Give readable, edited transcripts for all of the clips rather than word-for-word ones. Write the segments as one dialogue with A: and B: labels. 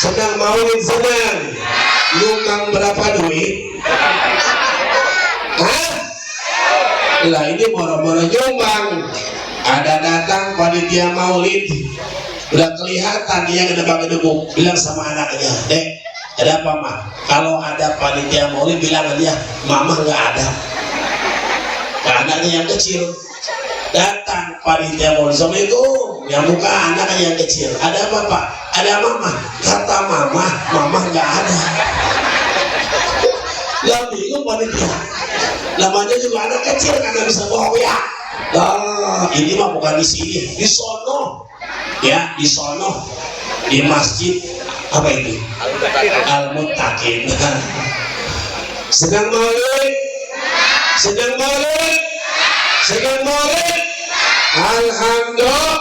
A: Sedang maulid senang. Nyumbang berapa duit? Hah? Lah ini moro-moro nyumbang. Ada datang panitia maulid, udah kelihatan dia gedebak-gedebuk, bilang sama anaknya, "Dek, ada apa mah?" Kalau ada panitia maulid bilang dia, "Mama nggak ada." Nah, anaknya yang kecil datang panitia maulid, "Assalamualaikum." Yang buka anaknya yang kecil, "Ada apa Pak?" "Ada mama." Kata mama nggak ada. Lah bingung panitia, namanya juga anak kecil karena bisa bohong ya. Ini mah bukan di sini, di sono ya, di sono di masjid apa itu? Al-Muttaqin. Sedang maulid, sedang maulid, sedang maulid. Alhamdulillah,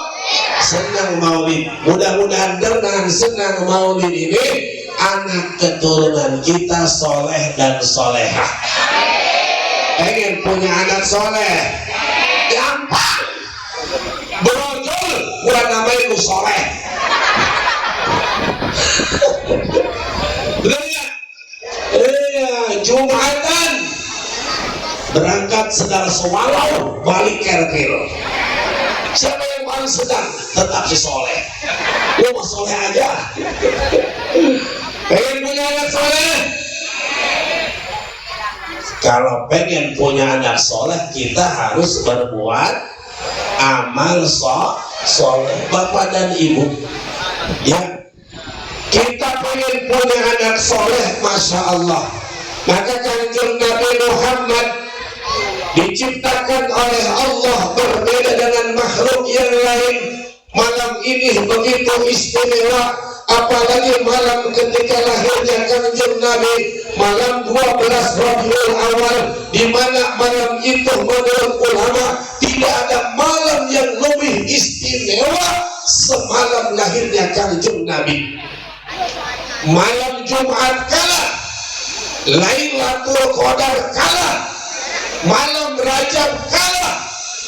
A: senang maulid. Mudah-mudahan dengan senang maulid ini anak keturunan kita soleh dan solehah. Pengen punya anak soleh? Gampang. Berojol buat namanya soleh. Jumatan berangkat sedar sewalau balik kerpil. Siapa yang paling sedang? Tetap si soleh. Lu mau soleh aja. Pengen punya anak soleh? Kalau pengen punya anak soleh, kita harus berbuat amal soleh. Bapak dan ibu, ya, kita pengen punya anak soleh, masya Allah. Maka Kanjeng Nabi Muhammad diciptakan oleh Allah berbeda dengan makhluk yang lain. Malam ini begitu istimewa, apalagi malam ketika lahirnya Kanjeng Nabi, malam 12 Rabiul Awal, di mana malam itu menurut ulama tidak ada malam yang lebih istimewa semalam lahirnya Kanjeng Nabi. Malam Jumat kalah, Lailatul Qadar kalah, malam Rajab kalah,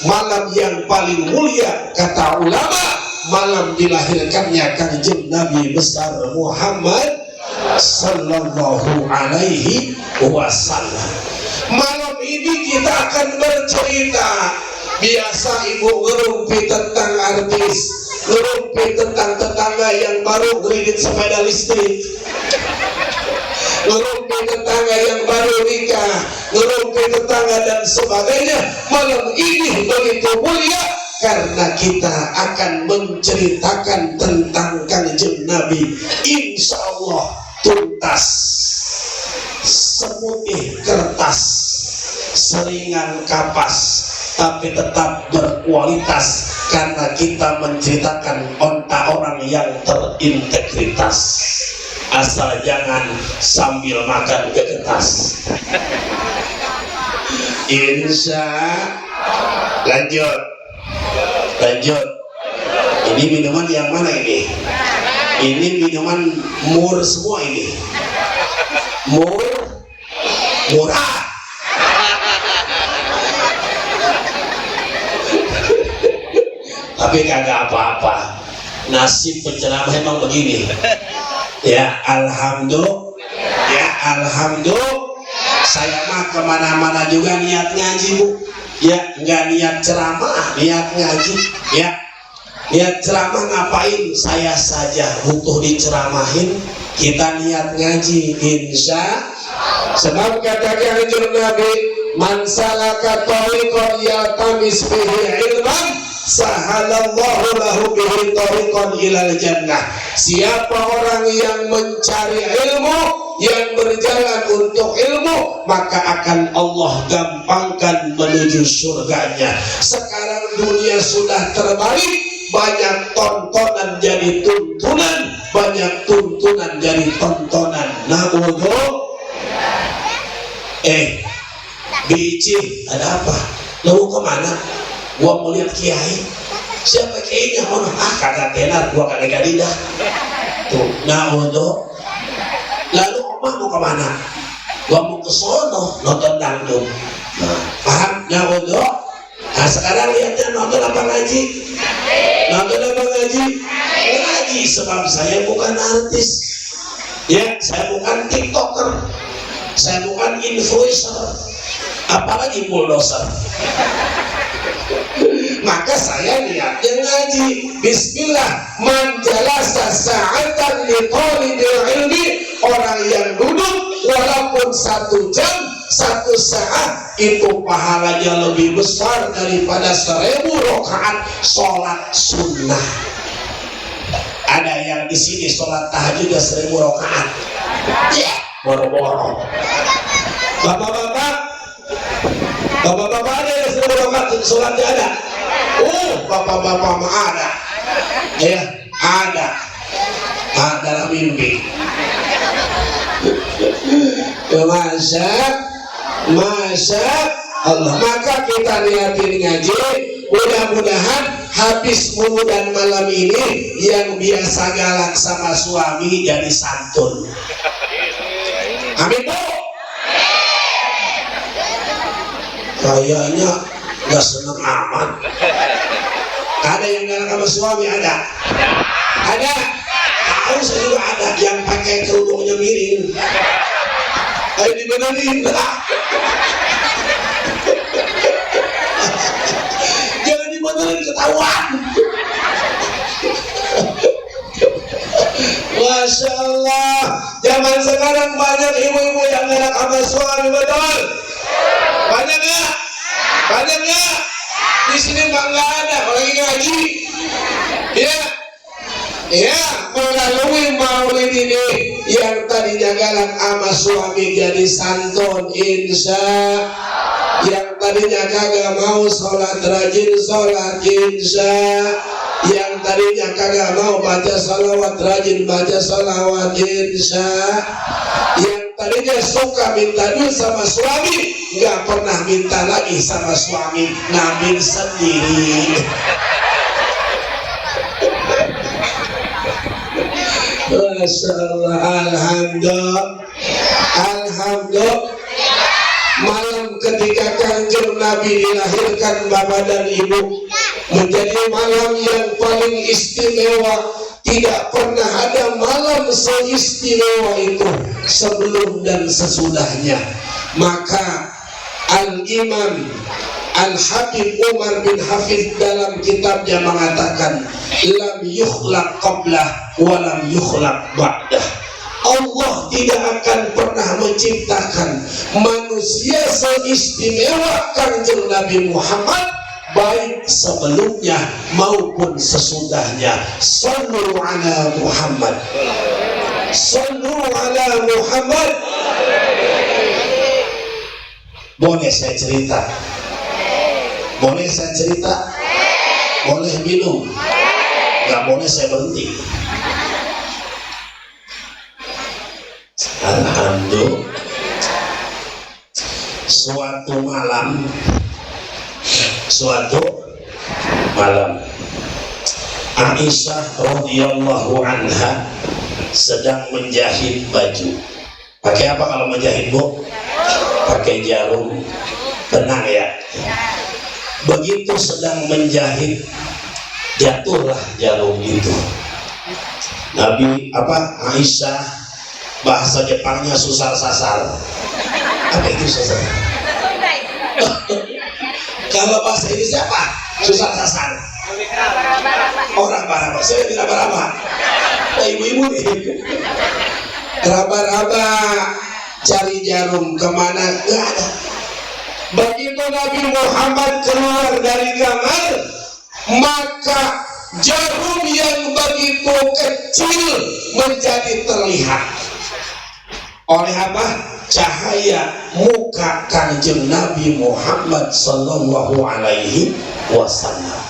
A: malam yang paling mulia kata ulama, malam dilahirkannya Kanjeng Nabi besar Muhammad sallallahu alaihi wasallam. Malam ini kita akan bercerita. Biasa ibu ngerumpi tentang artis, ngerumpi tentang tetangga yang baru kredit sepeda listrik, ngerumpi tetangga yang baru nikah, ngerumpi tetangga dan sebagainya. Malam ini begitu mulia karena kita akan menceritakan tentang Kanjeng Nabi. Insya Allah tuntas, semutih kertas, seringan kapas, tapi tetap berkualitas karena kita menceritakan orang yang terintegritas. Asal jangan sambil makan kegetas. Insya lanjut. Ini minuman yang mana ini? Ini minuman mur semua ini. Murah. Tapi kagak apa-apa. Nasib penceramah emang begini. Ya alhamdulillah, ya alhamdulillah. Saya mah kemana-mana juga niat ngaji bu. Ya nggak niat ceramah, niat ngaji. Ya niat ceramah ngapain? Saya saja butuh diceramahin. Kita niat ngaji, insya. Sebab kata Kanjeng Nabi, man salaka tariqan yaltamis bihi ilman, sahalallahu lahu bihi tariqan ilal jannah. Siapa orang yang mencari ilmu, yang berjalan untuk ilmu, maka akan Allah gampangkan menuju surganya. Sekarang dunia sudah terbalik, banyak tontonan jadi tuntunan, banyak tuntunan jadi tontonan. Naudzubillah. Bici, ada apa? Lu mau kemana? Gua mau lihat kiai. Siapa kiainya? Kagak tenar, gua kagak gadidah. Tuh, naudzubillah. Lalu omah mau kemana? Gua mau ke sono nonton dangdut. Nah, paham? Naudzubillah. Nah sekarang lihatnya nonton apa ngaji? Nonton apa ngaji? Ngaji, sebab saya bukan artis. Ya, saya bukan tiktoker, saya bukan influencer, apalagi bulldozer. Maka saya niatnya ngaji. Bismillah, man jalasa sa'atan li talibil ilmi, orang yang duduk walaupun 1 jam 1 saat itu pahalanya lebih besar daripada 1000 rakaat sholat sunnah. Ada yang di sini sholat tahajud 1000 rakaat. Ya, boro-boro. Bapak-bapak ada yang 1000 rakaat sholatnya ada. Bapak-bapak mah ada. Ya, ada. Dalam mimpi. Masya Allah. Maka kita niatin ngaji. Mudah-mudahan habis mulu dan malam ini yang biasa galak sama suami jadi santun. Amin bu. Kayaknya gak seneng amat. Ada yang galak sama suami? Ada. Tahu saya juga ada yang pakai kerudungnya miring. Ayo dibenerin. Jangan dibenerin, ketahuan. Masya Allah. Zaman sekarang banyak ibu-ibu yang galak sama suami, betul? Banyak nggak? Banyak nggak? Di sini mah nggak ada, apalagi ngaji. Ya, melalui maulid ini yang tadinya galak sama suami jadi santun, insya. Yang tadinya kagak mau sholat rajin sholat, insya. Yang tadinya kagak mau baca salawat rajin baca salawat, insya. Yang tadinya suka minta duit sama suami nggak pernah minta lagi sama suami, ngambil sendiri. Masya Allah. Alhamdulillah. Malam ketika Kanjeng Nabi dilahirkan bapak dan ibu menjadi malam yang paling istimewa. Tidak pernah ada malam seistimewa itu sebelum dan sesudahnya. Maka Al-Imam Al-Habib Umar bin Hafidh dalam kitabnya mengatakan, lam yukhlaq qablah wa lam yukhlaq ba'dah. Allah tidak akan pernah menciptakan manusia seistimewa Kanjeng Nabi Muhammad, baik sebelumnya maupun sesudahnya. Sallu ala Muhammad. Sallu ala Muhammad. Boleh saya cerita? Boleh saya cerita? Boleh minum? Gak boleh saya berhenti. Alhamdulillah. Suatu malam Aisyah radhiyallahu anha sedang menjahit baju. Pakai apa kalau menjahit, Bu? Pakai jarum. Tenang ya. Begitu sedang menjahit, jatuhlah jarum itu. Aisyah, bahasa Jepangnya susar sasar. Apa itu susar? Kalau bahasa ini siapa? Susar sasar. Orang baraba. Saya tidak baraba. Ibu-ibu nih. Raba-raba cari jarum kemana? Gak ada. Begitu Nabi Muhammad keluar dari kamar, maka jarum yang begitu kecil menjadi terlihat. Oleh apa? Cahaya muka Kanjeng Nabi Muhammad sallallahu alaihi wasallam.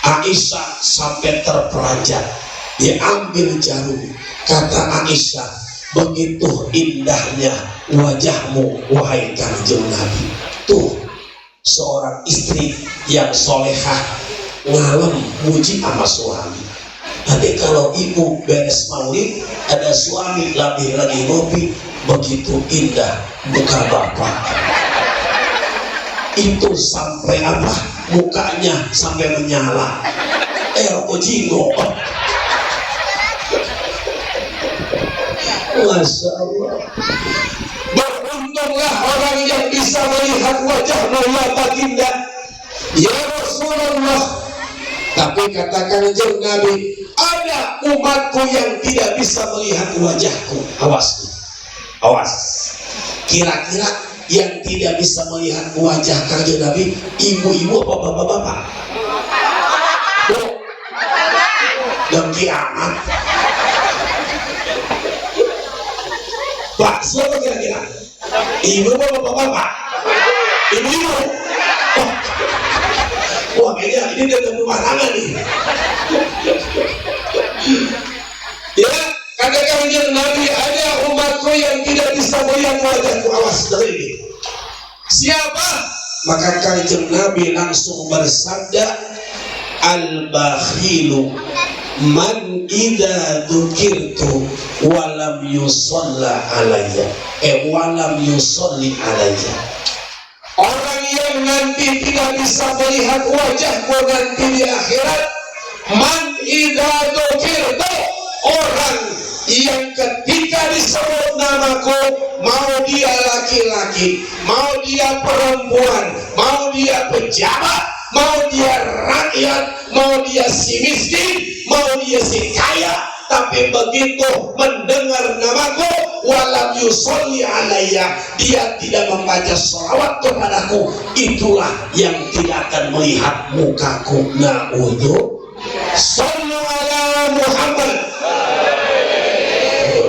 A: Aisyah sampai terperanjat. Diambil jarum. Kata Aisyah, begitu indahnya wajahmu wahai Kanjeng Nabi. Tuh, seorang istri yang solehah ngalem muji sama suami. Nanti kalau ibu beres maulid ada suami lagi ngopi, begitu indah muka bapak. Itu sampai apa? Mukanya sampai menyala. Rokok jinggo. Masya Allah. Beruntunglah orang yang bisa melihat wajah Allah baginda ya Rasulullah. Tapi katakan kanjeng Nabi, ada umatku yang tidak bisa melihat wajahku. Awas, awas. Kira-kira yang tidak bisa melihat wajah kanjeng Nabi, ibu-ibu apa bapak-bapak? Dan kiamat. Pak, siapa kira-kira? Ibu apa bapak-bapak? Ibu-ibu. Wah, kayaknya ini udah rumah tangga nih. Ya, katakan kanjeng Nabi, ada umatku yang tidak bisa melihat wajahku. Awas, dari ini. Siapa? Maka kanjeng Nabi langsung bersabda, al-bakhilu man idza dzukirtu walam yusalla alayya walam yusalli alayya. Orang yang nanti tidak bisa melihat wajahku nanti di akhirat, man idza dzukirtu, orang yang ketika disebut namaku, mau dia laki-laki, mau dia perempuan, mau dia pejabat, mau dia rakyat, mau dia si miskin, mau dia si kaya, tapi begitu mendengar namaku, walam yusolli alayya, dia tidak membaca sholawat kepadaku, itulah yang tidak akan melihat mukaku. Na'udhu sallu ala Muhammad,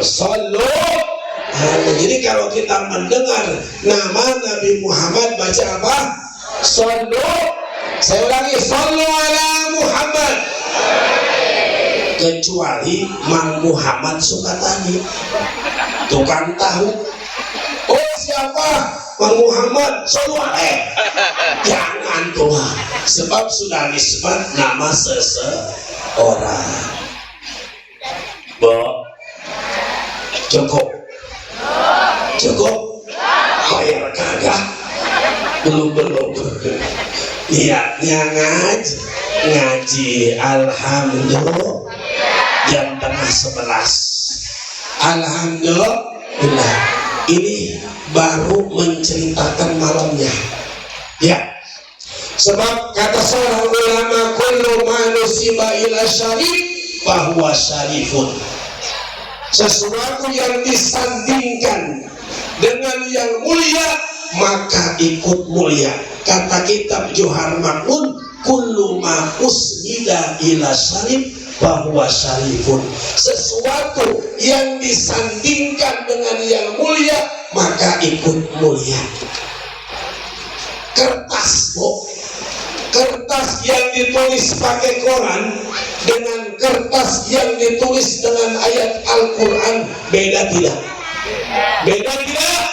A: sallu. Jadi kalau kita mendengar nama Nabi Muhammad, baca apa? Sallu. Saya ulangi, sallu ala Muhammad. Kecuali Mang Muhammad Sukatani, tukang tahu. Oh, siapa? Mang Muhammad, sallu alaih. Jangan Tuhan, sebab sudah disebut nama seseorang. Bo, cukup, cukup. Bayar kagak? Belum. Niatnya ngaji alhamdulillah jam tengah 11. Alhamdulillah, ini baru menceritakan malamnya ya. Sebab kata seorang ulama, kullu manusiba ila syarif bahwa syarifun, sesuatu yang disandingkan dengan yang mulia maka ikut mulia. Kata kitab Johar Makmun, kullu ma usnida ila syarif bahwa syarifun, sesuatu yang disandingkan dengan yang mulia maka ikut mulia. Kertas, kertas yang ditulis pakai koran dengan kertas yang ditulis dengan ayat Al-Quran beda tidak? Beda tidak?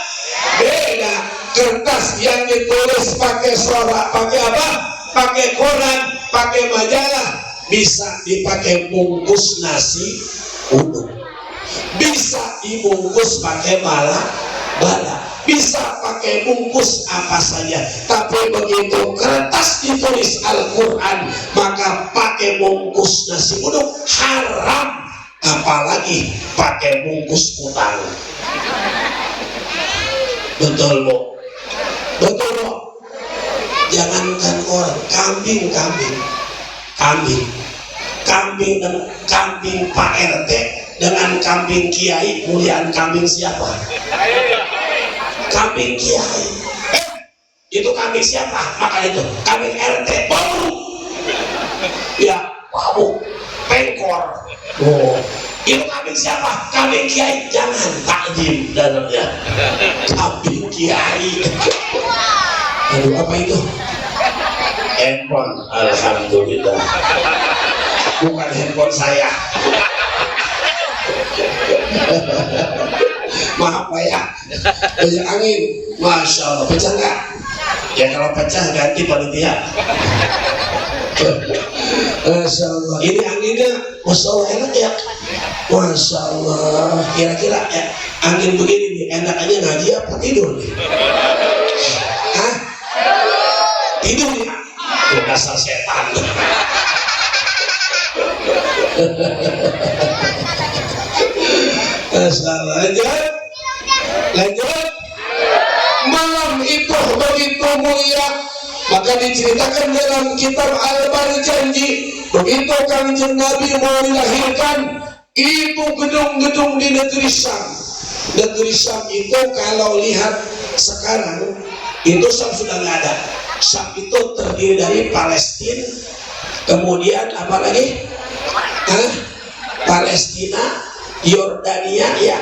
A: Beda. Kertas yang ditulis pakai sorak, pakai apa? Pakai koran, pakai majalah, bisa dipakai bungkus nasi uduk, bisa dibungkus pakai bala, bisa pakai bungkus apa saja. Tapi begitu kertas ditulis Al-Quran, maka pakai bungkus nasi uduk haram, apalagi pakai bungkus utang. Betul Bu? Betul Bu? Jangankan orang, kambing dan kambing Pak RT dengan kambing Kiai, muliaan kambing siapa? Kambing Kiai. Itu kambing siapa? Maka itu kambing RT bau. Ya, bau, pengkor. Oh, itu kambing siapa? Kambing Kiai. Jangan takjim dalamnya. Kambing Kiai. Aduh, apa itu? Handphone. Alhamdulillah. Bukan handphone saya. Maaf Pak ya. Banyak angin. Masya Allah. Pecah nggak? Ya kalau pecah ganti panitia. Masya Allah. Ini anginnya Masya Allah enak ya. Masya Allah. Kira-kira ya, angin begini nih enak aja ngaji apa tidur nih? Hah? Tidur ya? Dasar setan. Lanjut. Lanjut. Malam itu begitu mulia, maka diceritakan dalam kitab Al-Barjanji, begitu Kanjeng Nabi mau dilahirkan, itu gedung-gedung di negeri Syam. Negeri Syam itu kalau lihat sekarang, itu Syam sudah nggak ada. Syam itu terdiri dari Palestina, kemudian apa lagi? Palestina, Yordania, ya,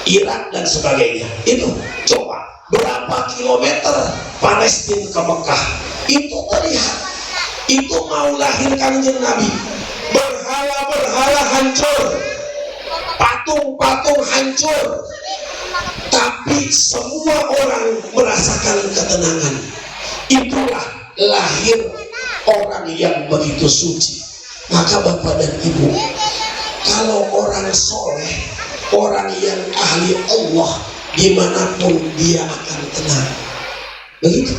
A: Irak dan sebagainya. Itu coba berapa kilometer Palestina ke Mekah, itu terlihat. Itu mau lahir Kanjeng Nabi, berhala-berhala hancur, patung-patung hancur, tapi semua orang merasakan ketenangan. Itulah lahir orang yang begitu suci. Maka Bapak dan Ibu, kalau orang soleh, orang yang ahli Allah, dimanapun dia akan tenang. Begitu.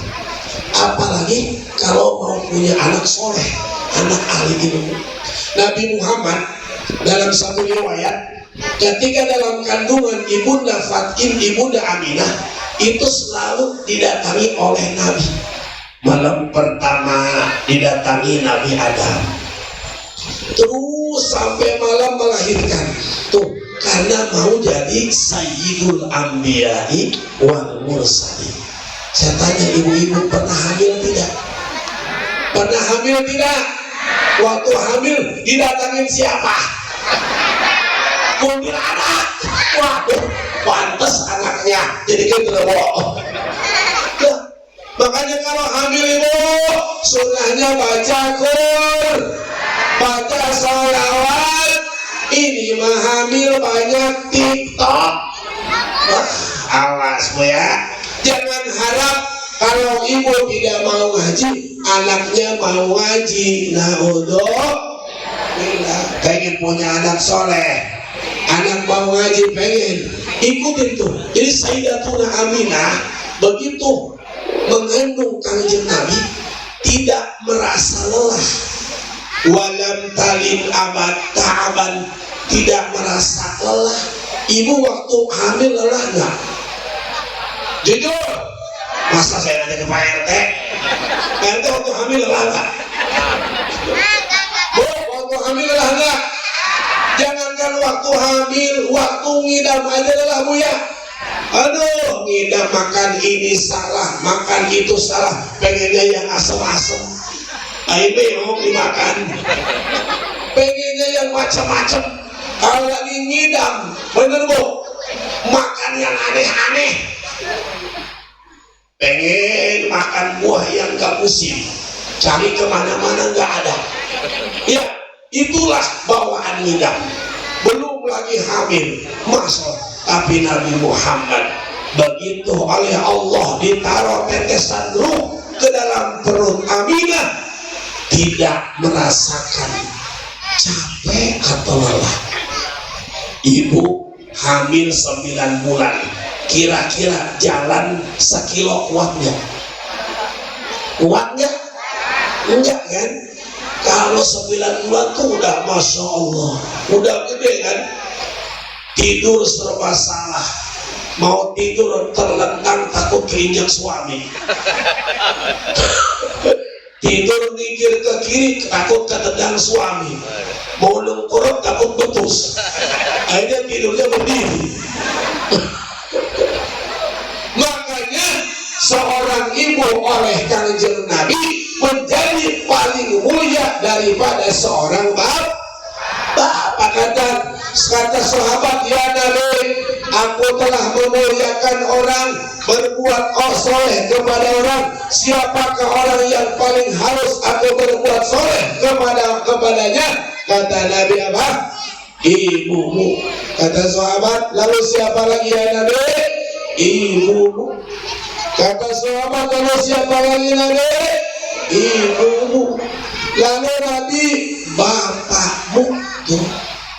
A: Apalagi kalau mau punya anak soleh, anak ahli ilmu. Nabi Muhammad dalam satu riwayat, ketika dalam kandungan ibunda Fatim, ibunda Aminah, itu selalu didatangi oleh Nabi. Malam pertama didatangi Nabi Adam, terus sampai malam melahirkan. Tuh, karena mau jadi Sayyidul Anbiya'i wal Mursalin. Saya tanya ibu-ibu, pernah hamil tidak? Pernah hamil tidak? Waktu hamil didatangin siapa? Kuntilanak. Waduh, pantes anaknya jadi gendero. Makanya kalau hamil ibu, sunnahnya baca Qur'an, baca sholawat. Ini mah hamil banyak TikTok. Awas bu ya, jangan harap kalau ibu tidak mau ngaji, anaknya mau ngaji. Nah pengen punya anak soleh, anak mau ngaji, pengen ikutin tuh. Jadi Sayyidatuna Aminah begitu mengandung Kanjeng Nabi tidak merasa lelah. Walam talin abad ta'aban, tidak merasa lelah. Ibu waktu hamil lelah nggak? Jujur, masa saya nanya ke Pak RT? Pak RT waktu hamil lelah nggak? Bu, waktu hamil lelah nggak? Jangankan waktu hamil, waktu ngidam aja lelah bu ya. Aduh, ngidam makan ini salah, makan itu salah, pengennya yang asem-asem. Aibnya mau dimakan, pengennya yang macam-macam. Kalau lagi ngidam, bener bu, makan yang aneh-aneh. Pengen makan buah yang gak musim, cari kemana-mana gak ada. Ya, itulah bawaan ngidam. Belum lagi hamil, masuk. Tapi Nabi Muhammad begitu oleh Allah ditaruh tetesan ruh ke dalam perut Aminah, tidak merasakan capek atau lelah. Ibu hamil 9 bulan, kira-kira jalan 1 kilo kuatnya? Kuatnya? Enggak kan? Kalau 9 bulan tuh udah Masya Allah, udah gede kan? Tidur serba salah, mau tidur terlentang takut keinjak suami. Tidur mikir ke kiri takut ketendang suami, mau lengkurap takut betus. Akhirnya tidurnya berdiri. Makanya seorang ibu oleh Kanjeng Nabi menjadi paling mulia daripada seorang bapak. Kata sahabat, ya Nabi, aku telah memuliakan orang, berbuat soleh kepada orang. Siapakah orang yang paling harus aku berbuat soleh kepadanya? Kata Nabi apa? Ibumu. Kata sahabat, lalu siapa lagi ya Nabi? Ibumu. Kata sahabat, lalu siapa lagi Nabi? Ibumu. Lalu Nabi, bapakmu. Tuh.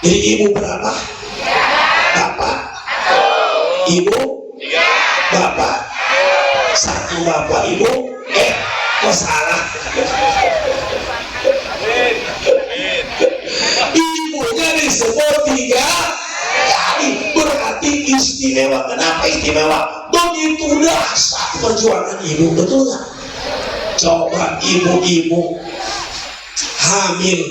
A: Jadi ibu berapa? Bapak? Ibu? Bapak? 1 bapak ibu? Kok salah? Ibunya disebut 3 kali. istimewa. Kenapa istimewa? Begitu dahsyat perjuangan ibu, betul nggak? Coba ibu-ibu hamil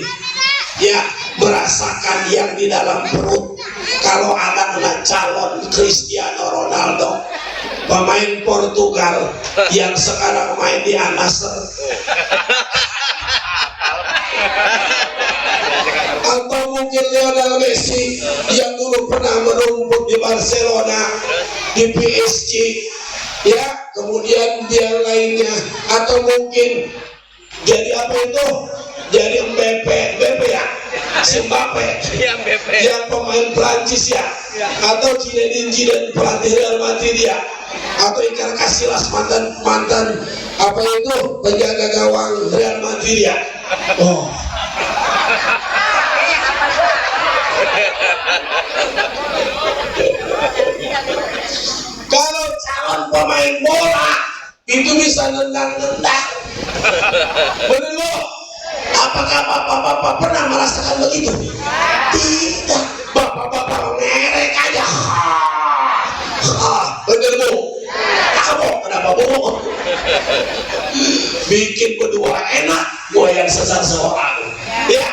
A: ya merasakan yang di dalam perut. Kalau anaknya calon Cristiano Ronaldo, pemain Portugal yang sekarang main di Al-Nassr, atau mungkin Lionel Messi yang dulu pernah merumput di Barcelona, di PSG, ya, kemudian dia lainnya, atau mungkin jadi apa itu? Jadi Mbappe ya, si Mbappe, yang pemain Prancis ya, atau Zinedine Zidane pelatih Real Madrid ya, atau Iker Casillas mantan apa itu penjaga gawang Real Madrid ya. Oh. Kalau calon pemain bola itu bisa nendang-nendang, bener. Apakah bapak-bapak pernah merasakan begitu? Tidak, bapak-bapak ngerek aja. Bener bu, kamu kenapa bu? Bikin berdua enak, gua yang sesat seorang. Ya,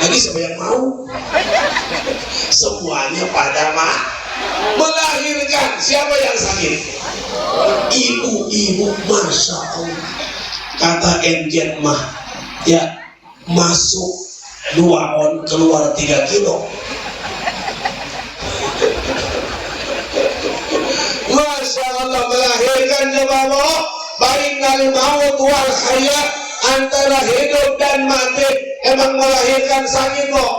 A: lagi siapa yang mau? Semuanya pada mah melahirkan. Siapa yang sakit? Ibu-ibu, masya Allah. Kata Enjet mah, ya masuk 2 on keluar 3 kilo. Masya Allah, melahirkan jemaah. Bainal maut wal hayat, antara hidup dan mati. Emang melahirkan sakit kok.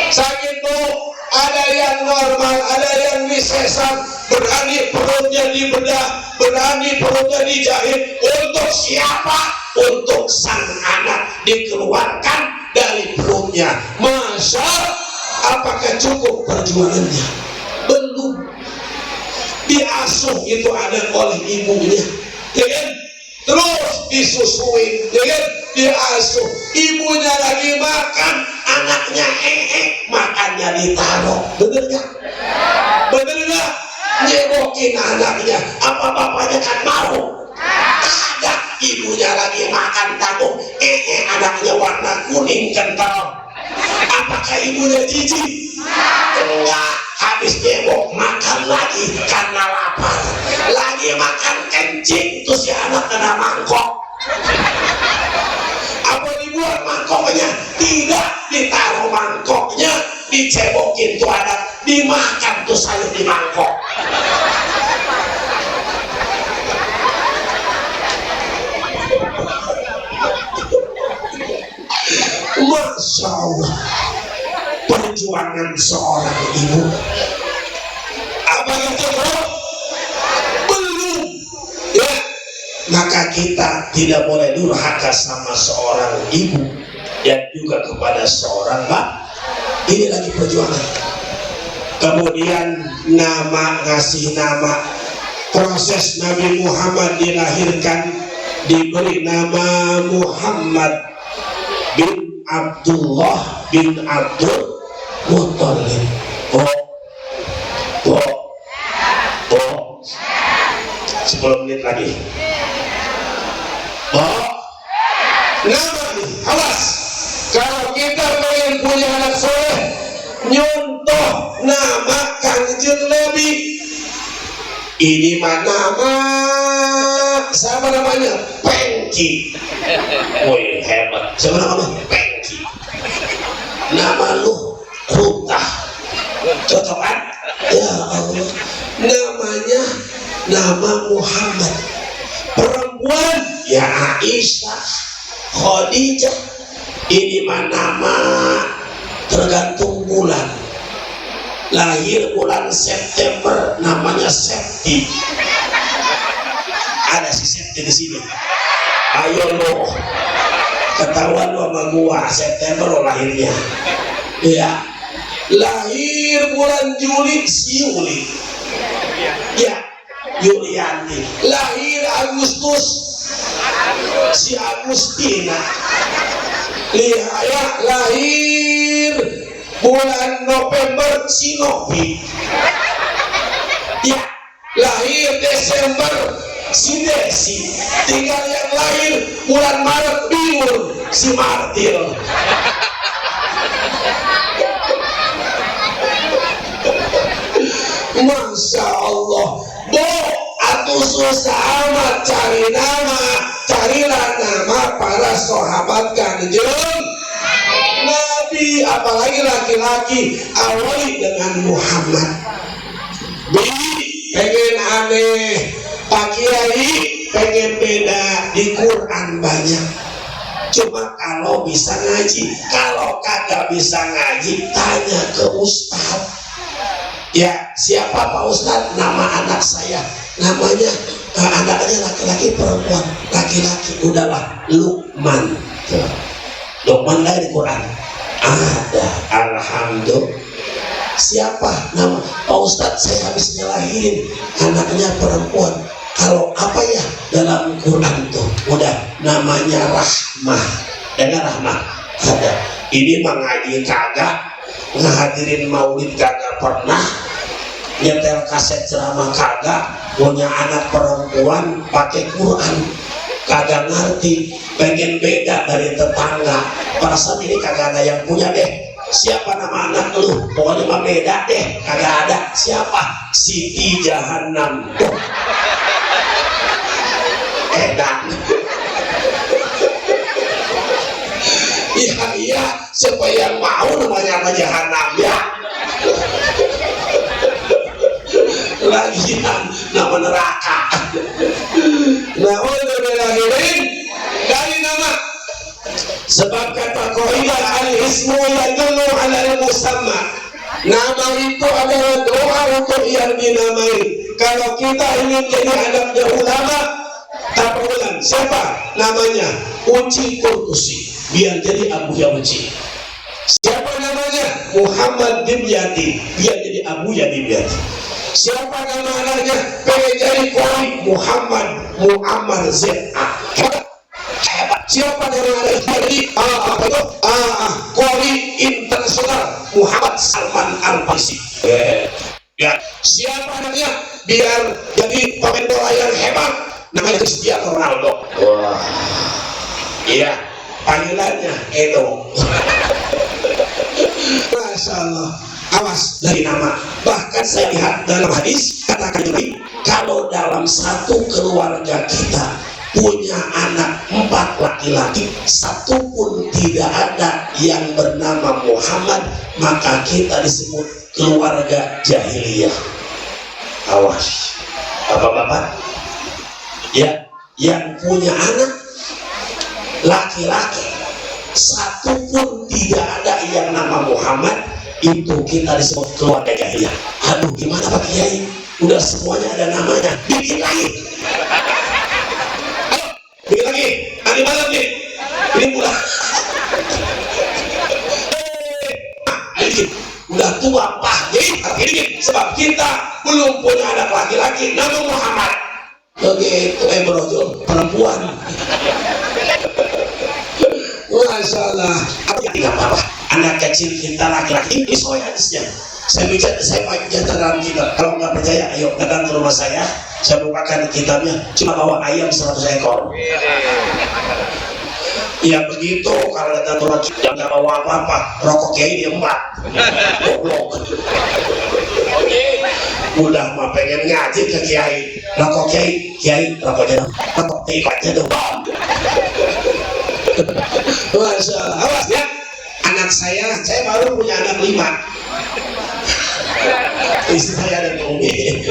A: Sakit tuh ada yang normal, ada yang disesar, berani perutnya dibedah, berani perutnya dijahit. Untuk siapa? Untuk sang anak dikeluarkan dari perutnya. Masa apakah cukup perjuangannya? Belum. Diasuh itu ada oleh ibunya, terus disusuin, diasuh. Ibunya lagi makan, anaknya makannya ditaruh. Bener nggak? Bener nggak? Nyebokin anaknya. Apa bapaknya kan mau? Ada. Ibunya lagi makan tahu, anaknya warna kuning kental. Apakah ibunya jijik? Enggak. Habis nyebok makan lagi karena lapar. Lagi makan kencing, terus si anak kena mangkok. Apa dibuat mangkoknya? Tidak, ditaruh mangkoknya, dicebokin tuh anak, dimakan tuh sayur di mangkok. Masya Allah, perjuangan seorang ibu. Apakah cukup? Belum. Ya, maka kita tidak boleh durhaka sama seorang ibu dan juga kepada seorang bapak. Ini lagi perjuangan. Kemudian ngasih nama. Proses Nabi Muhammad dilahirkan, diberi nama Muhammad bin Abdullah bin Abdul Muttalib. Oh 10 menit lagi. Nama nih, awas. Kalau kita pengen punya anak soleh, nyontoh nama Kangjeng Nabi. Ini mah nama, siapa namanya? Pengki. Woi hebat. Siapa namanya? Pengki. Nama lu Rutah. Cocok kan? Ya Allah. Namanya nama Muhammad. Perempuan ya Aisyah, Khadijah. Ini mah nama tergantung bulan. Lahir bulan September, namanya Septi. Ada si Septi di sini. Ayo lo, ketahuan lo sama gua, September lo lahirnya. Ya, lahir bulan Juli, si Yuli. Ya, Yulianti. Lahir Agustus, si Agustina. Lihat ya, lahir bulan November si Novi. Ya, lahir Desember si Desi, tinggal yang lahir bulan Maret bingung si Martil. Masya Allah, Bo, atuh susah amat cari nama, carilah nama para sahabat Kanjeng Nabi, apalagi laki-laki, awali dengan Muhammad. Pengen aneh, Pak Kiai pengen beda, di Quran banyak. Cuma kalau bisa ngaji, kalau kagak bisa ngaji, tanya ke Ustadz. Ya, siapa Pak Ustadz? Nama anak saya, namanya anaknya laki-laki perempuan, laki-laki, udahlah Luqman. Luqman dari Quran ada. Alhamdulillah. Siapa nama Pak Ustadz? Saya habis nyalahin anaknya perempuan. Kalau apa ya dalam Quran tuh udah namanya Rahmah. Dengar Rahmah ada. Ini mengaji kagak, ngehadirin maulid kagak pernah, nyetel kaset ceramah kagak, punya anak perempuan pakai Quran kagak ngerti, pengen beda dari tetangga. Perasaan ini kagak ada yang punya deh. Siapa nama anak lu? Pokoknya mah beda deh, kagak ada. Siapa? Siti Jahannam. Edan. Iya, siapa yang mau namanya apa Jahannam ya? Lagian nama neraka. Nah, udah belahirin dari nama. Sebab kata qaidah al-ismu yadullu 'ala al-musamma. Nama itu adalah doa untuk yang dinamai. Kalau kita ingin jadi anaknya ulama, tak ulang. Siapa namanya? Uci Kurtusi, biar jadi Abuya Uci. Siapa namanya? Muhammad Dimyati, biar jadi Abuya Dimyati. Siapa nama anaknya? Pengen jadi Koi, Muhammad Muammar Z.A. Hebat. Siapa nama anaknya? Jadi Koi Internasional, Muhammad Salman Al-Farisi. Ya. Siapa anaknya? Biar jadi pemain bola yang hebat, namanya Cristiano Ronaldo. Wah. Iya, panggilannya Edo. Masya Allah. Awas dari nama. Bahkan saya lihat dalam hadis katakan ini, kalau dalam satu keluarga kita punya anak 4 laki-laki, satu pun tidak ada yang bernama Muhammad, maka kita disebut keluarga jahiliyah. Awas, bapak-bapak ya, yang punya anak laki-laki satu pun tidak ada yang nama Muhammad, itu kita disebut keluarga jahiliyah. Aduh, gimana Pak Kiai? Udah semuanya ada namanya, bikin lagi. Ayo, bikin lagi. Nanti malam nih. Ini udah. Udah tua Pak. Jadi ini sebab kita belum punya anak laki-laki nama Muhammad. Begitu brojol perempuan. Masya Allah. Tidak apa-apa. Anak kecil kita laki-laki ini soal hadisnya. Saya baca dalam kitab. Kalau nggak percaya, ayo datang ke rumah saya bukakan kitabnya. Cuma bawa ayam 100 ekor. Ya begitu. Kalau datang ke rumah kita nggak bawa apa-apa, rokok kiai diembat. Goblok. Udah mah pengen ngaji ke kiai, rokok kiai rokoknya dong, rokok tiketnya dong. Masya Allah. Awas ya. Anak saya baru punya anak 5. Istri saya ada di Umi.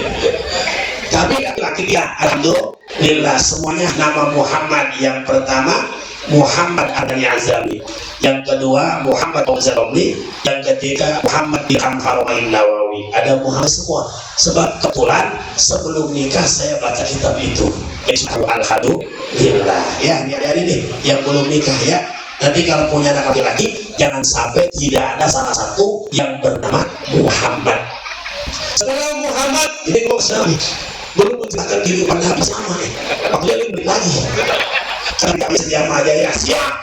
A: Tapi laki-laki dia, alhamdulillah semuanya nama Muhammad. Yang pertama Muhammad Adani Azami, yang kedua Muhammad Al-Zaromli, yang ketiga Muhammad Ilham Faromain Nawawi. Ada Muhammad semua. Sebab kebetulan sebelum nikah saya baca kitab itu. Alhamdulillah. Ya, ini nih yang belum nikah ya. Nanti kalau punya anak laki-laki, jangan sampai tidak ada salah satu yang bernama Muhammad. Setelah Muhammad, ini kok senang belum menjelaskan kehidupan Nabi sama nih. Waktu ini beri lagi. Karena kami sedia aja ya, siap.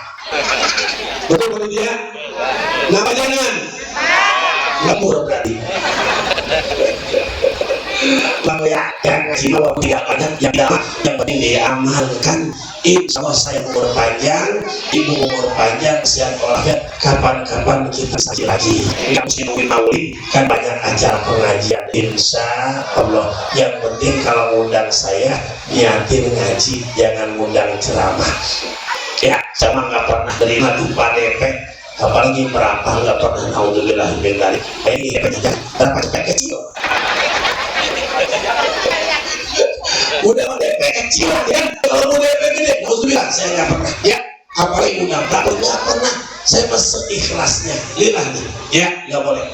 A: Betul dia. Nama jangan. Nggak murah berarti. Kalau ya ngaji walaupun tidak banyak yang penting diamalkan. Insya Allah saya umur panjang, ibu umur panjang, sehat walafiat. Kapan-kapan kita saji lagi. Nggak mesti nungguin maulid, kan banyak acara pengajian. Insya Allah. Yang penting kalau undang saya, niatin ngaji, jangan undang ceramah. Ya, sama nggak pernah terima dupa DP, apalagi merampah nggak pernah. Alhamdulillah bin dzalik. Ini DP aja, berapa DP kecil? Udah mau DP kecil ya, kalau mau DP gede, alhamdulillah saya nggak pernah. Ya, apalagi undang berapa nggak pernah. Saya masih ikhlasnya, lillah nih. Ya, nggak boleh.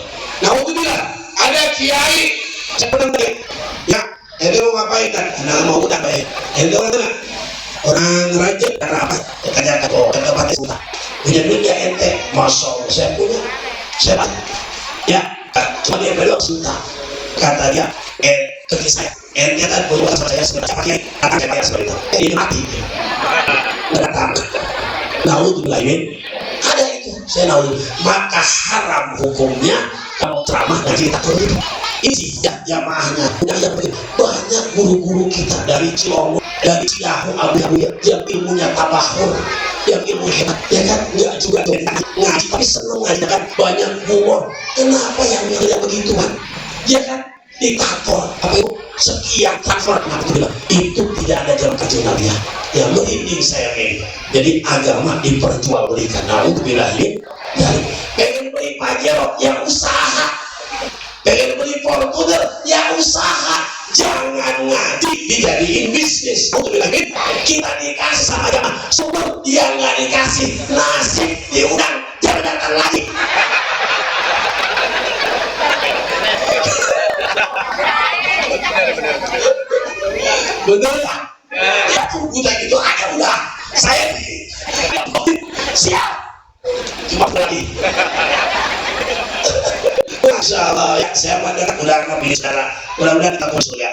A: Alhamdulillah, ada kiai, saya pernah tadi. Ya, ini mau ngapain kan? Nah, mau undang baik. Ini orang raja dan apa kerja tempat itu punya duit ya ente, masya Allah saya punya, saya banyak ya, cuma dia belok cinta kata dia ke saya ente kan punya sama saya sebenarnya pakai akan saya bayar seperti itu ini mati nggak datang naudzubillah ada itu saya naudzubillah. Maka haram hukumnya kalau ceramah ngaji takut itu isi ya jamaahnya yang banyak guru-guru kita dari Cilonggo, dari Cidahu, Abu yang ilmunya tabahur, yang ilmu hebat, ya kan? Nggak juga ngaji, tapi seneng ngaji kan? Banyak humor. Kenapa yang begituan? Ya kan? Diktator, apa itu? Sekian transfer, itu tidak ada dalam kajian Nabi. Ya merinding saya ini. Jadi agama diperjualbelikan. Alhamdulillah ini. Pengen beli Pajero, yang usaha. Pengen beli Fortuner, ya usaha. Jangan ngaji dijadiin bisnis. Alhamdulillah kita dikasih sama jamaah sumber, dia nggak dikasih nasib diundang jangan datang lagi. Bener lah ya, udah gitu aja udah saya siap cuma lagi. Masya Allah ya, saya udah ngambil sekarang, mudah-mudahan kita ke surga.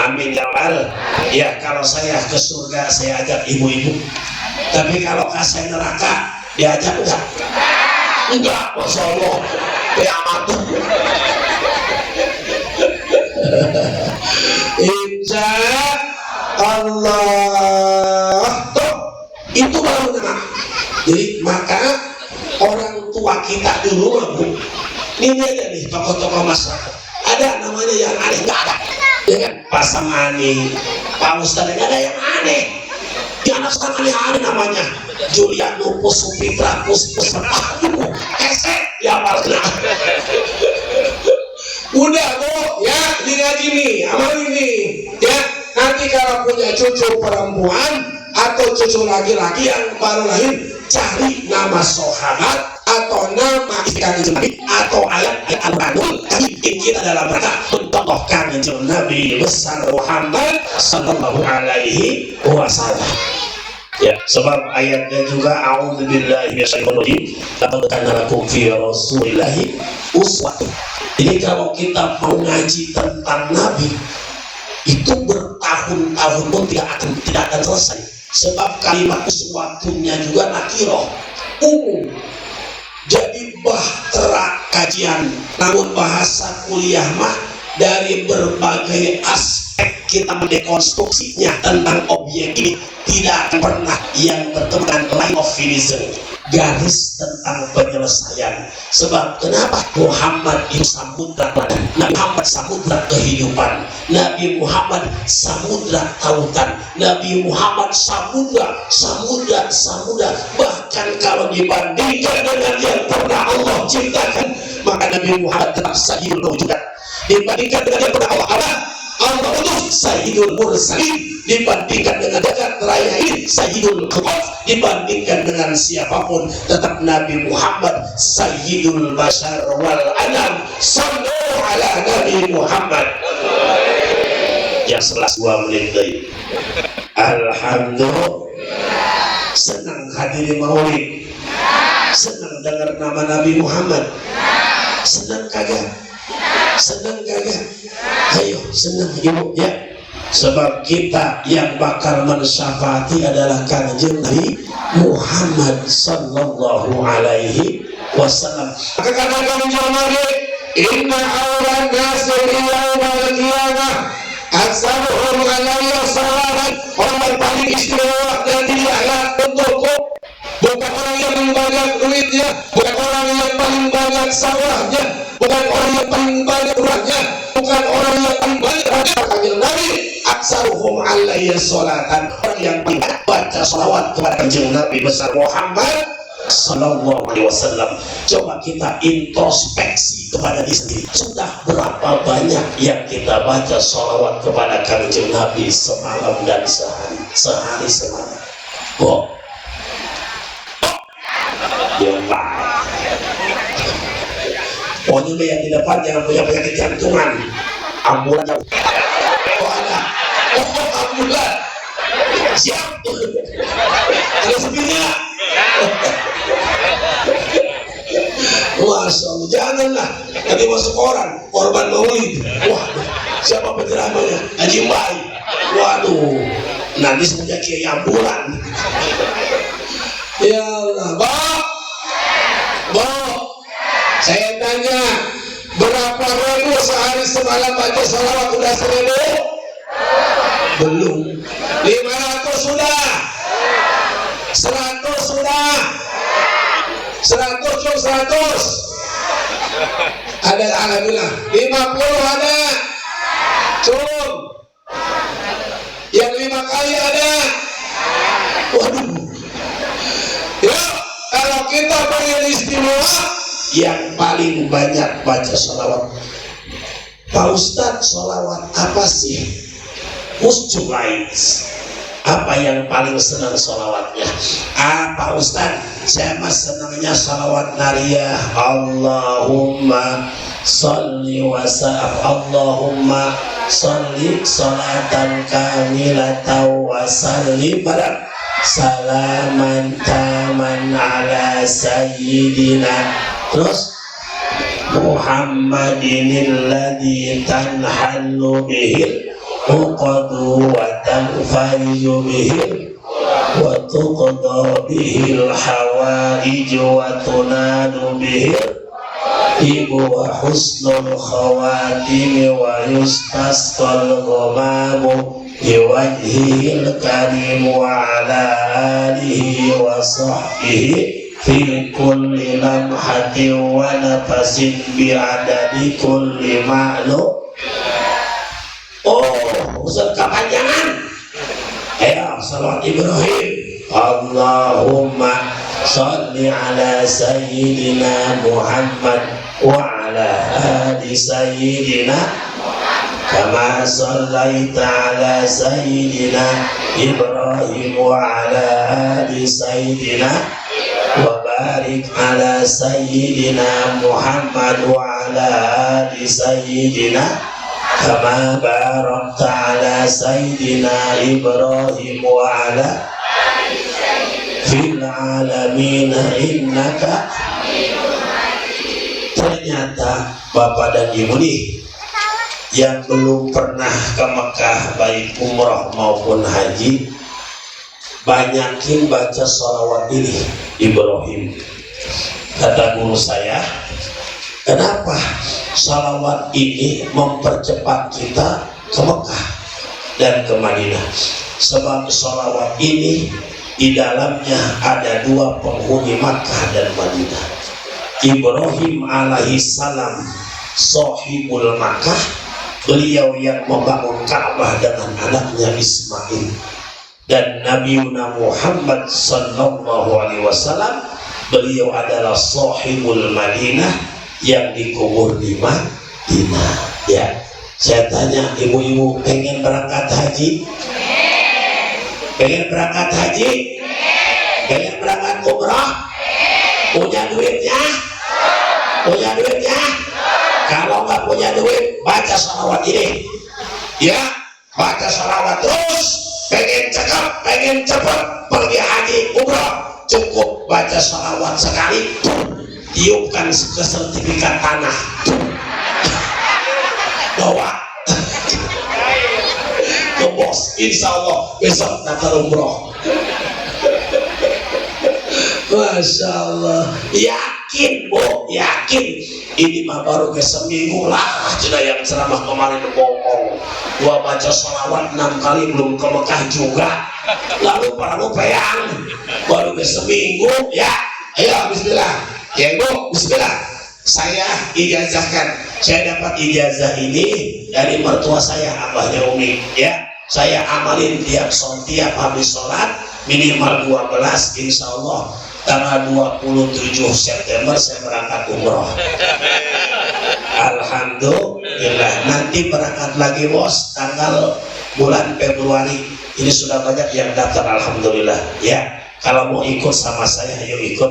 A: Amin ya Allah. Ya kalau saya ke surga saya ajak ibu-ibu, tapi kalau saya neraka diajak enggak, Masya Allah kiamat. Insya Allah toh itu baru nama. Jadi maka orang tua kita dulu ini aja nih tokoh-tokoh masyarakat ada namanya yang aneh nggak ada ya kan, pasangan nih Pak Ustadz nggak ada yang aneh di anak sekarang aneh-aneh namanya Julian Lupus Supitra Puspus Esek ya warna udah kok ya di ngaji nih amal ini ya, nanti kalau punya cucu perempuan atau cucu laki-laki yang baru lahir cari nama sahabat atau nama istiqamah Nabi atau ayat Al-Qur'an tapi kita dalam rangka mentokohkan Nabi besar Muhammad sallallahu alaihi wasallam. Ya, sebab ayatnya juga a'udzubillahi minasyaitonir rajim laqad kana lakum fi rasulillahi uswatun. Jadi kalau kita mau ngaji tentang Nabi itu bertahun-tahun pun tidak akan selesai. Sebab kalimat uswatunya juga nakiroh umum. Jadi bahtera kajian, namun bahasa kuliah mah dari berbagai aspek kita mendekonstruksinya tentang objek ini tidak pernah yang bertemu dengan line of finism, garis tentang penyelesaian. Sebab kenapa Muhammad itu samudra badan, Nabi Muhammad samudra kehidupan, Nabi Muhammad samudra tautan, Nabi Muhammad samudra. Bahkan kalau dibandingkan dengan yang pernah Allah ciptakan, maka Nabi Muhammad tetap sayyidul mawjudat. Dibandingkan dengan yang pernah Allah utus sayyidul mursalin, dibandingkan dengan jagat raya ini sayyidul khalq, dibandingkan dengan siapapun tetap Nabi Muhammad sayyidul bashar wal anam. Sallu ala Nabi Muhammad. Yang setelah 2 menit deui. Alhamdulillah senang hadirin maulid, senang dengar nama Nabi Muhammad, senang kagak? Ayo senang ibu ya, sebab kita yang bakal mensyafaati adalah kanjeng Nabi Muhammad sallallahu alaihi wasallam. Maka karena kami jamaah inna awlan nasir yaumal qiyamah Aksaruhum alayya salaman, orang yang paling istimewa dan layak untukku bukan orang yang banyak duitnya, bukan orang yang paling banyak sawahnya, bukan orang yang paling banyak rumahnya, bukan orang yang paling banyak hartanya. Nabi aksaruhum alayya salatan, orang yang paling baca salawat kepada kanjeng Nabi besar Muhammad Sallallahu Alaihi Wasallam. Coba kita introspeksi kepada diri sendiri. Sudah berapa banyak yang kita baca salawat kepada kanjeng Nabi semalam dan sehari semalam? Oh, pokoknya yang di depan jangan punya penyakit jantungan. Ambulan jauh. Oh ada. Oh ambulan. Siap. Ada sepinya. Masya Allah, janganlah nanti masuk orang korban maulid. Wah, siapa penceramahnya? Haji Mbak. Waduh, nanti semenjak kiai ambulan. Ya Allah, saya tanya, berapa ribu sehari semalam baca salawat? Udah 1000? Belum. 500 sudah. 100 sudah. 100 cuma 100. Ada alhamdulillah. 50 ada. Cum. Yang 5 kali ada. Waduh. Ya, kalau kita pengen istimewa, yang paling banyak baca sholawat. Pak Ustadz, sholawat apa sih? Musculait. Apa yang paling senang sholawatnya? Pak Ustadz, saya mah senangnya sholawat nariyah. Allahumma sholli wa sallim, Allahumma sholli sholatan kamilatan wa sallim pada salaman taman ala sayyidina. Terus Muhammadin alladhi tanhallu bihil uqadu wa tanfariju bihil wa tuqda bihil hawaij wa tunadu bihil ibu wa husnul khawatim wa yustasqal ghamamu biwajhil karim wa ala alihi wa sahbihi fi kulli lamhatin wa nafasin bi'adadi kulli ma'lum. Oh, Ustaz kepanjangan. Ayo, salawat Ibrahim. Allahumma sholli ala sayyidina Muhammad wa ala ali sayyidina kama shallaita ala sayyidina Ibrahim wa ala ali sayyidina wa barik ala sayyidina Muhammad wa ala ali sayyidina kama barakta ala sayyidina Ibrahim wa ala fil alamin innaka. Ternyata Bapak dan Ibu nih yang belum pernah ke Mekah baik umrah maupun haji, banyakin baca sholawat ini Ibrahim. Kata guru saya, kenapa sholawat ini mempercepat kita ke Mekah dan ke Madinah? Sebab sholawat ini di dalamnya ada dua penghuni Makkah dan Madinah. Ibrahim alaihissalam sahibul Makkah, beliau yang membangun Ka'bah dengan anaknya Ismail. Dan Nabi Muhammad sallallahu alaihi wasallam, beliau adalah sahibul Madinah yang dikubur di Madinah. Ya, saya tanya ibu-ibu, pengen berangkat haji? Pengen berangkat haji? Pengen berangkat umrah? Punya duitnya? Punya duitnya? Kalau nggak punya duit, baca sholawat ini. Ya, baca sholawat terus. Pengen cakep, pengen cepet pergi haji umrah, cukup baca sholawat sekali, tiupkan ke sertifikat tanah, bawa ke bos, insya Allah besok daftar umroh. Masya Allah. Ya, yakin Bu, yakin ini mah baru ke seminggu lah cina yang ceramah kemarin bohong. Gua baca sholawat 6 kali belum ke Mekah juga, lalu para peang baru ke seminggu ya. Ayo bismillah ya Bu, bismillah. Saya ijazahkan, saya dapat ijazah ini dari mertua saya, abahnya Umi ya. Saya amalin tiap habis sholat minimal 12, insya Allah tanggal 27 September saya berangkat umroh. Alhamdulillah. Nanti berangkat lagi bos tanggal bulan Februari. Ini sudah banyak yang daftar, alhamdulillah ya. Kalau mau ikut sama saya ayo ikut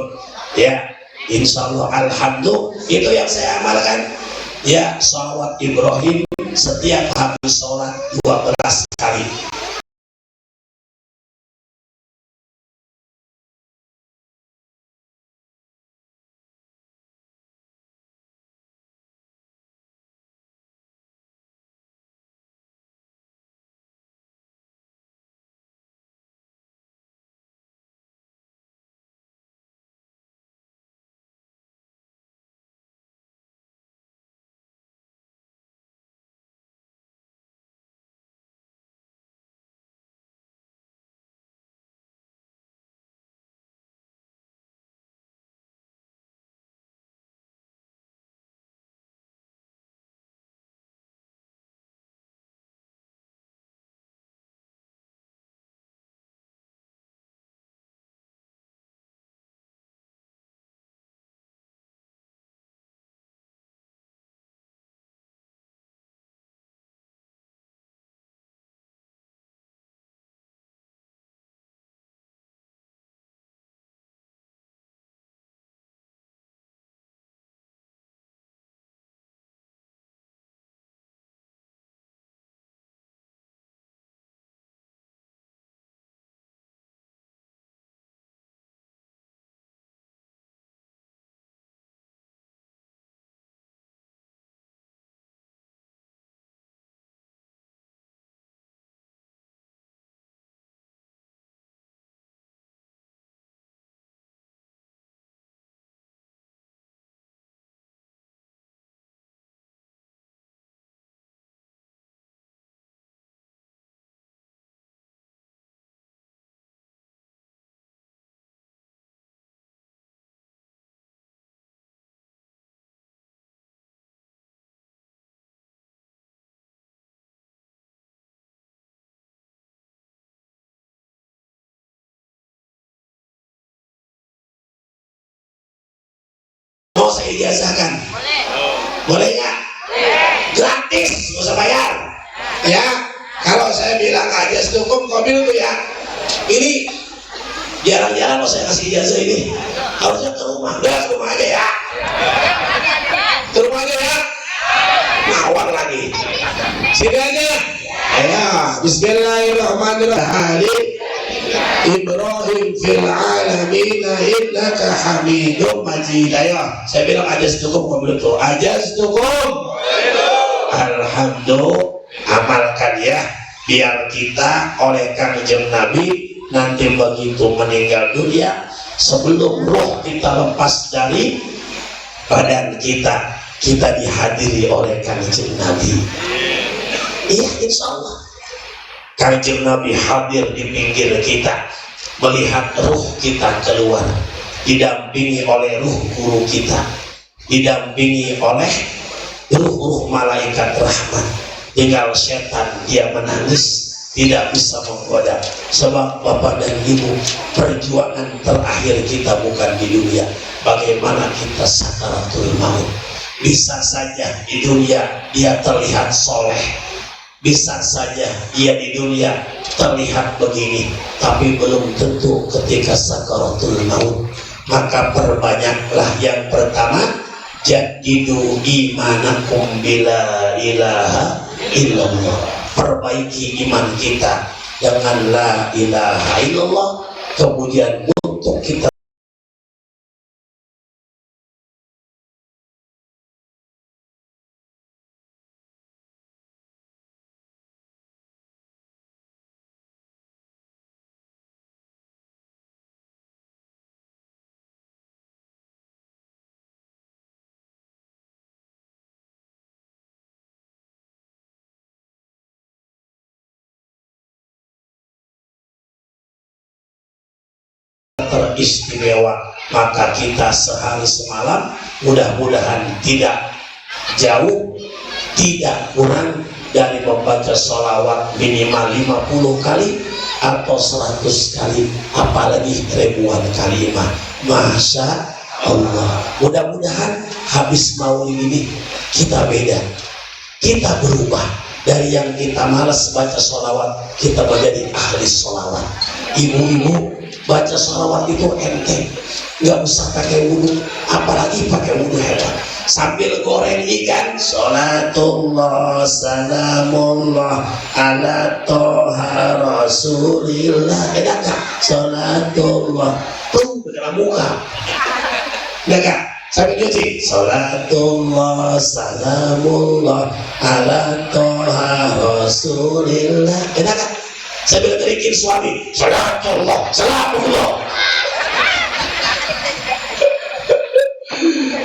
A: ya, insya Allah. Alhamdulillah, itu yang saya amalkan ya. Sholawat Ibrahim setiap habis sholat 12 kali. Mau saya ijazahkan? Boleh nggak? Gratis, nggak usah bayar ya. Kalau saya bilang aja cukup mobil tuh ya, ini jarang-jarang kalau saya kasih ijazah ini, harusnya ke rumah. Udah ke rumah aja ya, ke rumah aja ya, nawar lagi sini aja ya. Bismillahirrahmanirrahim. Ibrahim fil alamin innaka hamidum majid. Ayo, saya bilang aja cukup, ngomong itu aja cukup. Alhamdulillah, amalkan ya, biar kita oleh Kanjeng Nabi nanti begitu meninggal dunia, sebelum roh kita lepas dari badan kita, kita dihadiri oleh Kanjeng Nabi. Iya, insya Allah Kanjeng Nabi hadir di pinggir kita, melihat ruh kita keluar, didampingi oleh ruh guru kita, didampingi oleh ruh malaikat rahmat. Tinggal setan dia menangis, tidak bisa menggoda. Sebab Bapak dan Ibu, perjuangan terakhir kita bukan di dunia. Bagaimana kita sakaratul maut. Bisa saja di dunia dia terlihat soleh, bisa saja dia di dunia terlihat begini, tapi belum tentu ketika sakaratul maut. Maka perbanyaklah yang pertama, jadidu imanakum bila ilaha illallah. Perbaiki iman kita dengan la ilaha illallah. Kemudian untuk kita teristimewa, maka kita sehari semalam mudah-mudahan tidak jauh, tidak kurang dari membaca sholawat minimal 50 kali atau 100 kali, apalagi ribuan kalimat. Masya Allah. Mudah-mudahan habis maulid ini kita beda, kita berubah dari yang kita malas baca sholawat, kita menjadi ahli sholawat. Ibu-ibu baca sholawat itu enteng, nggak usah pakai wudhu, apalagi pakai wudhu hebat. Sambil goreng ikan, sholatullah salamullah ala toha rasulillah. Enak gak? Sholatullah tuh dalam muka. Enak gak? Sambil nyuci, sholatullah salamullah ala toha rasulillah. Enak gak? Sambil terikin suami, sholatullah salamullah.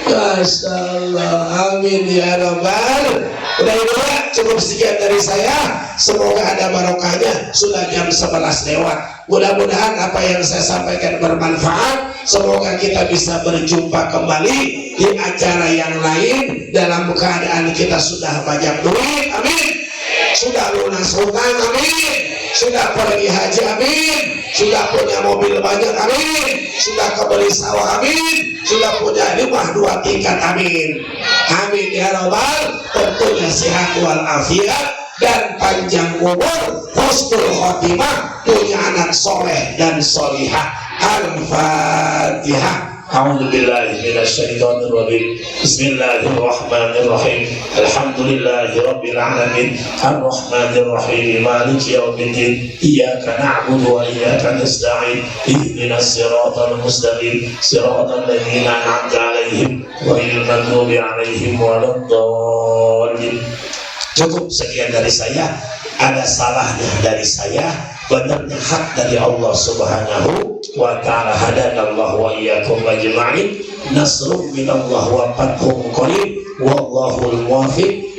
A: Masya Allah, amin ya Rabbal. Udah cukup sekian dari saya. Semoga ada barokahnya. Sudah jam 11 lewat. Mudah-mudahan apa yang saya sampaikan bermanfaat. Semoga kita bisa berjumpa kembali di acara yang lain dalam keadaan kita sudah banyak duit, amin. Sudah lunas hutang, amin. Sudah pergi haji, amin. Sudah punya mobil banyak, amin. Sudah kebeli sawah, amin. Sudah punya rumah 2 tingkat, amin. Amin ya Rabbal. Tentunya sehat walafiat dan panjang umur, husnul khotimah, punya anak soleh dan solihah. Al-Fatihah. أعوذ بالله من الشيطان الرجيم بسم الله الرحمن الرحيم الحمد لله رب العالمين الرحمن الرحيم مالك يوم الدين إياك نعبد وإياك نستعين اهدنا الصراط المستقيم صراط الذين أنعمت عليهم غير المغضوب عليهم ولا الضالين. Cukup sekian dari saya. Ada salahnya dari saya, benarnya hak dari Allah Subhanahu wa ta'ala. Hadanallahu wa iyyakum ajma'in. Nasrun minallah wa fathun qarib. Wallahul muwaffiq.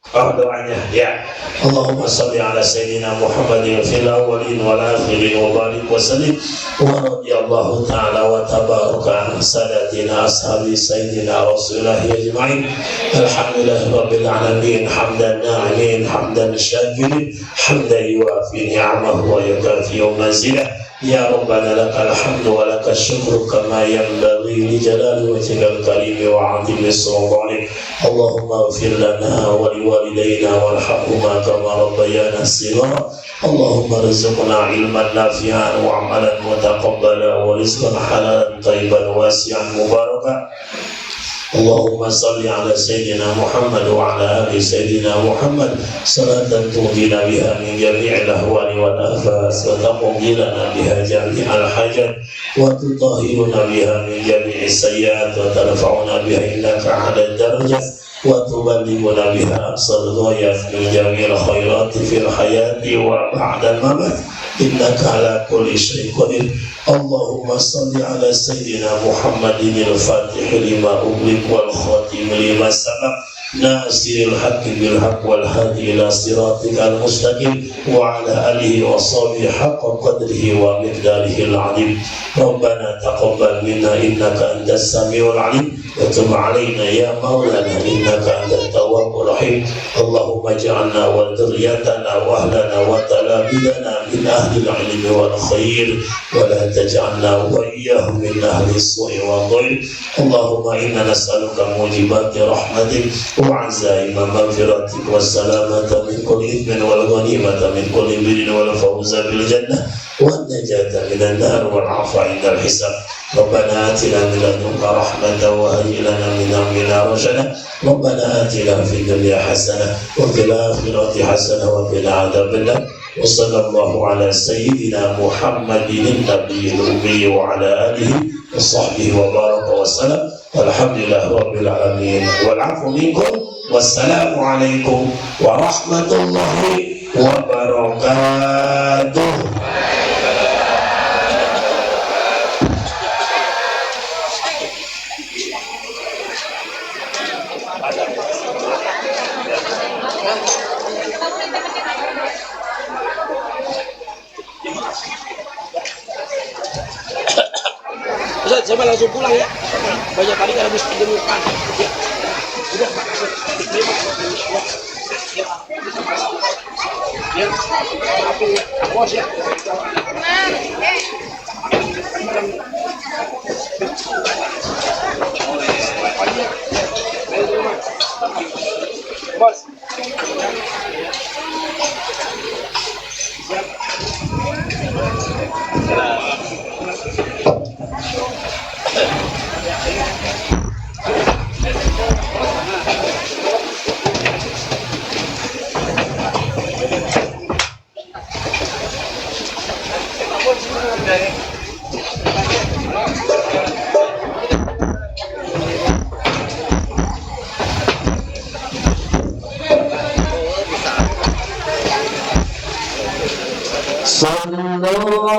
A: Doanya ya. Allahumma salli ala sayyidina Muhammadin fil awwalin wal akhirin wa barik wa sallim wa radiyallahu ta'ala wa tabaraka an sadatina ashabi sayyidina rasulillah ajma'in. Alhamdulillahi rabbil alamin hamdan na'imin hamdan syakirin hamdan yuwafi ni'amahu wa yukafi mazidah. Ya Rabbana lakal hamdu wa lakal syukru kama yanbaghi li jalali wajhikal karim wa 'azimi sultanik. Allahumma ighfir lana wa liwalidayna warhamhuma kama rabbayana shighara. Allahumma rizqna ilman nafi'an wa 'amalan mutaqabbala wa rizqan halalan thayyiban wasi'an mubarakan. Allahumma salli ala sayyidina Muhammad wa ala ali sayyidina Muhammad salatan tuhdina biha min jami'il ahwali wal afat wa taqdilana biha jami'al hajat wa tutahhiruna biha min jami'is sayyi'at wa tarfa'una biha innaka 'ala darajat wa tuballighuna biha aqsal ghayat min jami'il khairat fil hayati wa ba'da al-mamat innaka 'ala kulli syai'in qadir. Allahumma salli ala sayyidina Muhammadin al-fatih lima ughliq wal khatim lima sabaq nasiril haqqi bil haqq wal hadi ila siratikal mustaqim wa ala alihi wa sahbihi haqqa qadrihi wa miqdarihi al-'azim. Rabbana taqabbal minna innaka antas samiul 'alim wa tub 'alaina ya maulana innaka antat tawwabur rahim. Allahumma ij'alna wa dhurriyyatana wa ahlana wa talabidana min ahli al-'ilmi wal khair wa la taj'alna wa iyyahum min ahli as-su'i wal dhair. Allahumma inna nas'aluka mujibati rahmatik wa 'azaima maghfiratik was salamata min kulli ithmin wal ghanimata min kulli birrin wal fawza bil jannah wan najata minan nar wal 'afwa indal hisab. Rabbana atina min ladunka rahmatan wa hayyi lana min amrina rashada. Rabbana atina fid dunya hasanah wa fil akhirati hasanah wa qina adzabannar. Wa sallallahu ala sayyidina Muhammadin nabiyil ummi wa ala alihi wa sahbihi wa baraka wa salam. Alhamdulillah rabbil alamin wal 'afwu minkum. Wassalamu alaikum warahmatullahi wabarakatuh. Ustaz, saya langsung pulang ya. Banyak tadi kan habis penjemukan. Ya. Udah, makasih. Terima kasih. Ya. Maafin ya. Bos ya. Bos.
B: Sallallahu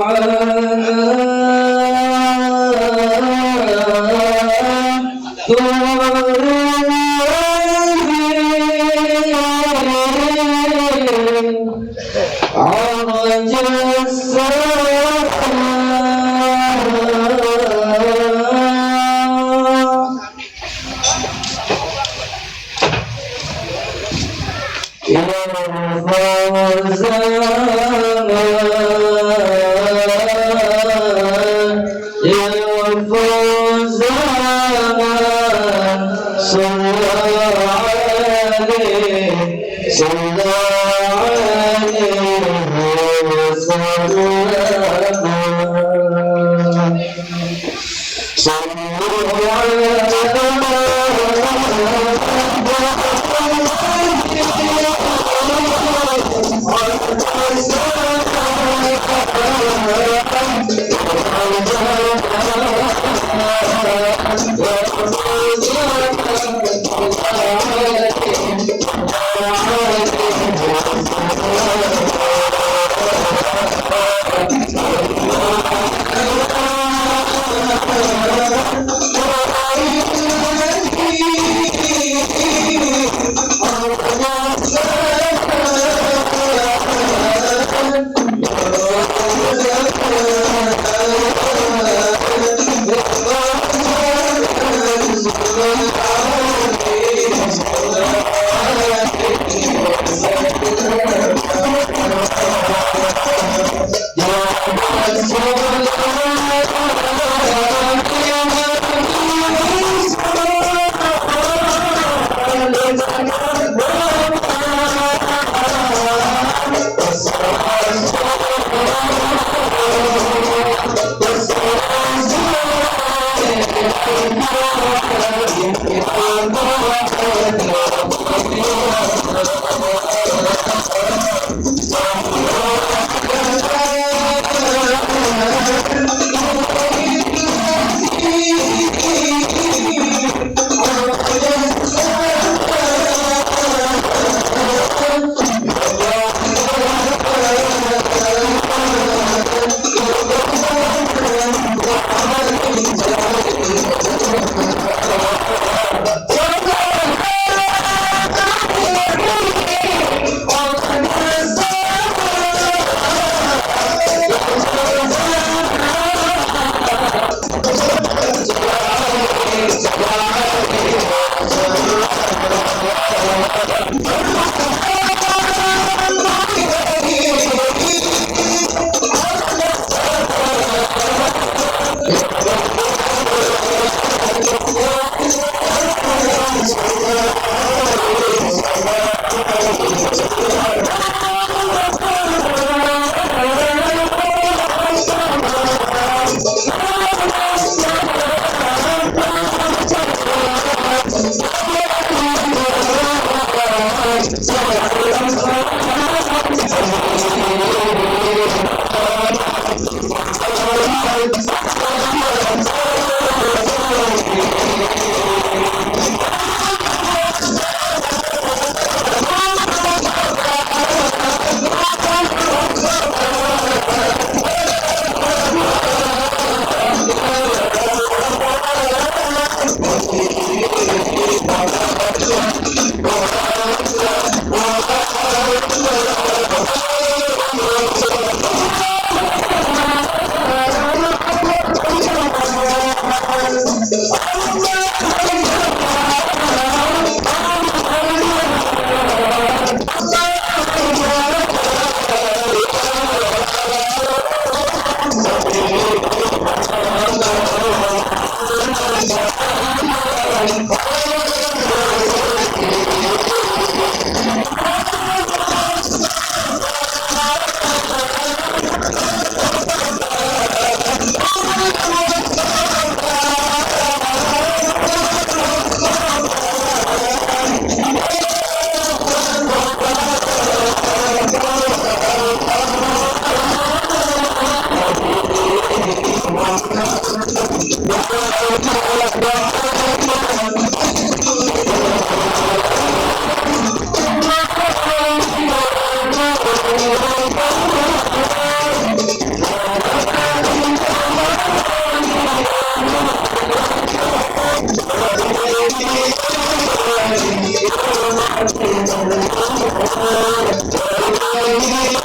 B: Thank you.